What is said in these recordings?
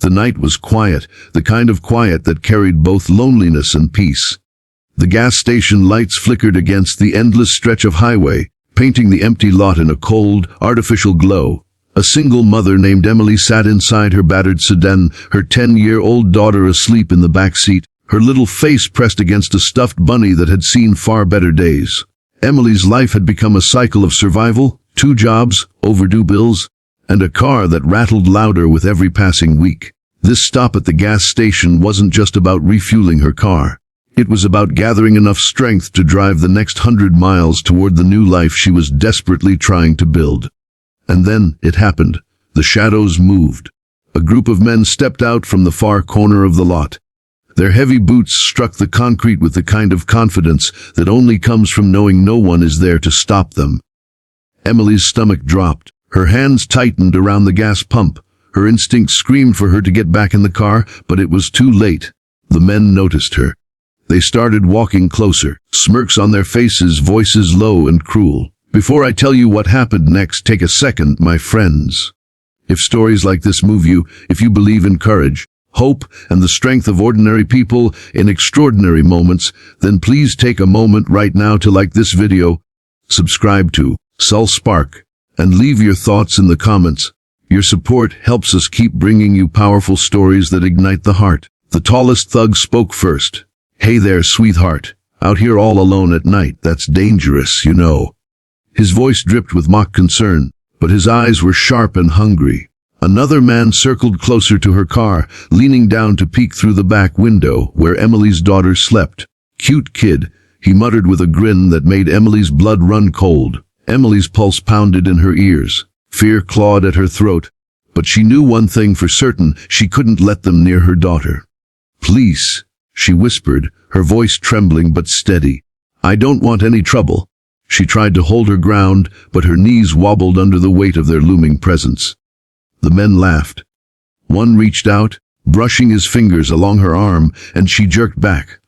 The night was quiet, the kind of quiet that carried both loneliness and peace. The gas station lights flickered against the endless stretch of highway, painting the empty lot in a cold, artificial glow. A single mother named Emily sat inside her battered sedan, her 10-year-old daughter asleep in the back seat, her little face pressed against a stuffed bunny that had seen far better days. Emily's life had become a cycle of survival, 2 jobs, overdue bills, and a car that rattled louder with every passing week. This stop at the gas station wasn't just about refueling her car. It was about gathering enough strength to drive the next 100 miles toward the new life she was desperately trying to build. And then it happened. The shadows moved. A group of men stepped out from the far corner of the lot. Their heavy boots struck the concrete with the kind of confidence that only comes from knowing no one is there to stop them. Emily's stomach dropped. Her hands tightened around the gas pump. Her instinct screamed for her to get back in the car, but it was too late. The men noticed her. They started walking closer, smirks on their faces, voices low and cruel. Before I tell you what happened next, take a second, my friends. If stories like this move you, if you believe in courage, hope, and the strength of ordinary people in extraordinary moments, then please take a moment right now to like this video, subscribe to Soul Spark, and leave your thoughts in the comments. Your support helps us keep bringing you powerful stories that ignite the heart. The tallest thug spoke first. Hey there, sweetheart. Out here all alone at night, that's dangerous, you know. His voice dripped with mock concern, but his eyes were sharp and hungry. Another man circled closer to her car, leaning down to peek through the back window where Emily's daughter slept. Cute kid, he muttered with a grin that made Emily's blood run cold. Emily's pulse pounded in her ears. Fear clawed at her throat, but she knew one thing for certain: she couldn't let them near her daughter. Please, she whispered, her voice trembling but steady. I don't want any trouble. She tried to hold her ground, but her knees wobbled under the weight of their looming presence. The men laughed. One reached out, brushing his fingers along her arm, and she jerked back.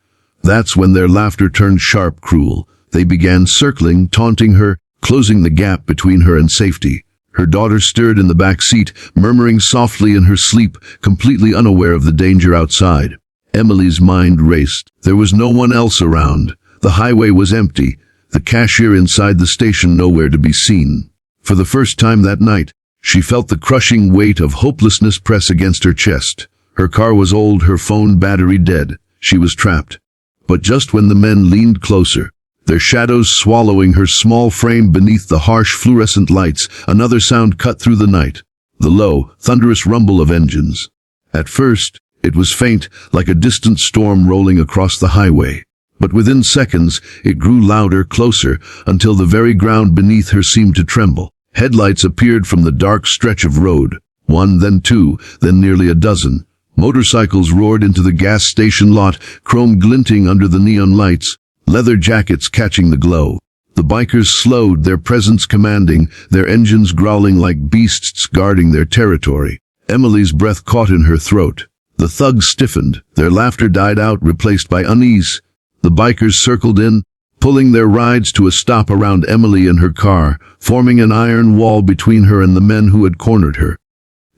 That's when their laughter turned sharp, cruel. They began circling, taunting her, closing the gap between her and safety. Her daughter stirred in the back seat, murmuring softly in her sleep, completely unaware of the danger outside. Emily's mind raced. There was no one else around. The highway was empty. The cashier inside the station nowhere to be seen. For the first time that night, she felt the crushing weight of hopelessness press against her chest. Her car was old, her phone battery dead. She was trapped. But just when the men leaned closer, their shadows swallowing her small frame beneath the harsh fluorescent lights, another sound cut through the night. The low, thunderous rumble of engines. At first, it was faint, like a distant storm rolling across the highway. But within seconds, it grew louder, closer, until the very ground beneath her seemed to tremble. Headlights appeared from the dark stretch of road. 1, then 2, then nearly a dozen. Motorcycles roared into the gas station lot, chrome glinting under the neon lights, leather jackets catching the glow. The bikers slowed, their presence commanding, their engines growling like beasts guarding their territory. Emily's breath caught in her throat. The thugs stiffened, their laughter died out, replaced by unease. The bikers circled in, pulling their rides to a stop around Emily and her car, forming an iron wall between her and the men who had cornered her.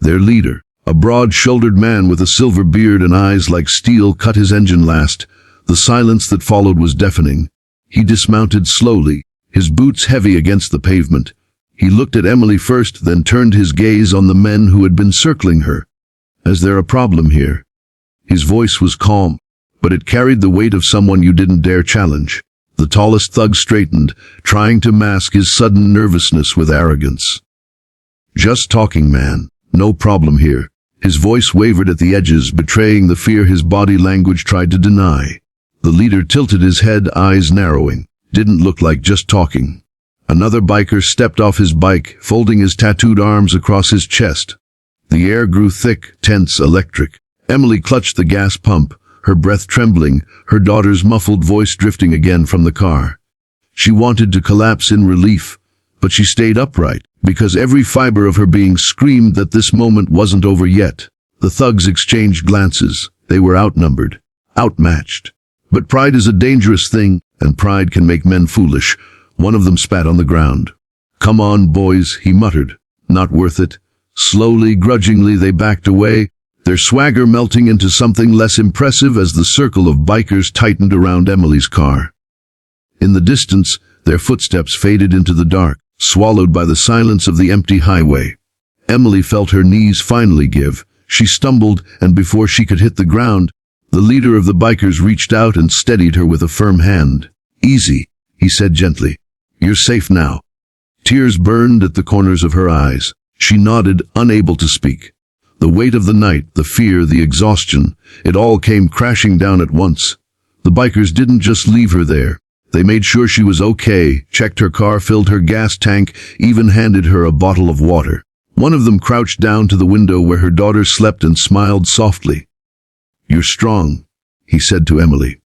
Their leader, a broad-shouldered man with a silver beard and eyes like steel, cut his engine last. The silence that followed was deafening. He dismounted slowly, his boots heavy against the pavement. He looked at Emily first, then turned his gaze on the men who had been circling her. Is there a problem here? His voice was calm, but it carried the weight of someone you didn't dare challenge. The tallest thug straightened, trying to mask his sudden nervousness with arrogance. Just talking, man. No problem here. His voice wavered at the edges, betraying the fear his body language tried to deny. The leader tilted his head, eyes narrowing. Didn't look like just talking. Another biker stepped off his bike, folding his tattooed arms across his chest. The air grew thick, tense, electric. Emily clutched the gas pump, her breath trembling, her daughter's muffled voice drifting again from the car. She wanted to collapse in relief, but she stayed upright, because every fiber of her being screamed that this moment wasn't over yet. The thugs exchanged glances. They were outnumbered, outmatched. But pride is a dangerous thing, and pride can make men foolish. One of them spat on the ground. Come on, boys, he muttered. Not worth it. Slowly, grudgingly, they backed away, their swagger melting into something less impressive as the circle of bikers tightened around Emily's car. In the distance, their footsteps faded into the dark, swallowed by the silence of the empty highway. Emily felt her knees finally give. She stumbled, and before she could hit the ground, the leader of the bikers reached out and steadied her with a firm hand. "Easy," he said gently. "You're safe now." Tears burned at the corners of her eyes. She nodded, unable to speak. The weight of the night, the fear, the exhaustion, it all came crashing down at once. The bikers didn't just leave her there. They made sure she was okay, checked her car, filled her gas tank, even handed her a bottle of water. One of them crouched down to the window where her daughter slept and smiled softly. "You're strong," he said to Emily.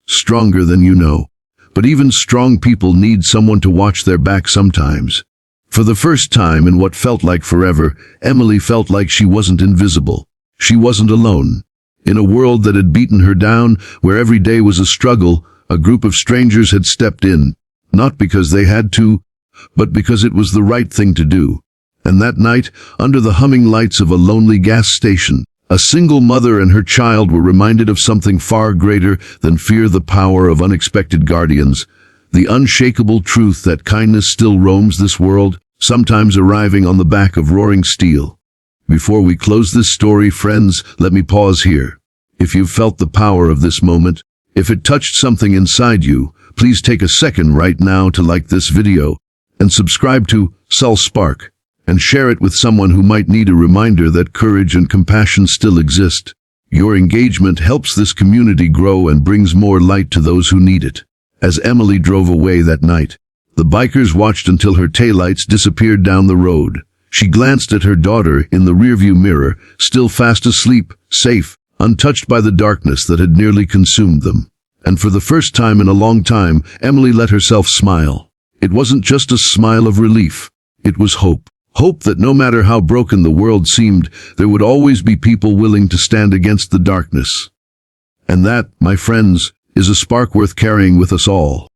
"Stronger than you know. But even strong people need someone to watch their back sometimes." For the first time in what felt like forever, Emily felt like she wasn't invisible. She wasn't alone. In a world that had beaten her down, where every day was a struggle, a group of strangers had stepped in, not because they had to, but because it was the right thing to do. And that night, under the humming lights of a lonely gas station, a single mother and her child were reminded of something far greater than fear: the power of unexpected guardians, the unshakable truth that kindness still roams this world, sometimes arriving on the back of roaring steel. Before we close this story, friends, let me pause here. If you've felt the power of this moment, if it touched something inside you, please take a second right now to like this video and subscribe to Soul Spark, and share it with someone who might need a reminder that courage and compassion still exist. Your engagement helps this community grow and brings more light to those who need it. As Emily drove away that night, the bikers watched until her taillights disappeared down the road. She glanced at her daughter in the rearview mirror, still fast asleep, safe, untouched by the darkness that had nearly consumed them. And for the first time in a long time, Emily let herself smile. It wasn't just a smile of relief. It was hope. Hope that no matter how broken the world seemed, there would always be people willing to stand against the darkness. And that, my friends, is a spark worth carrying with us all.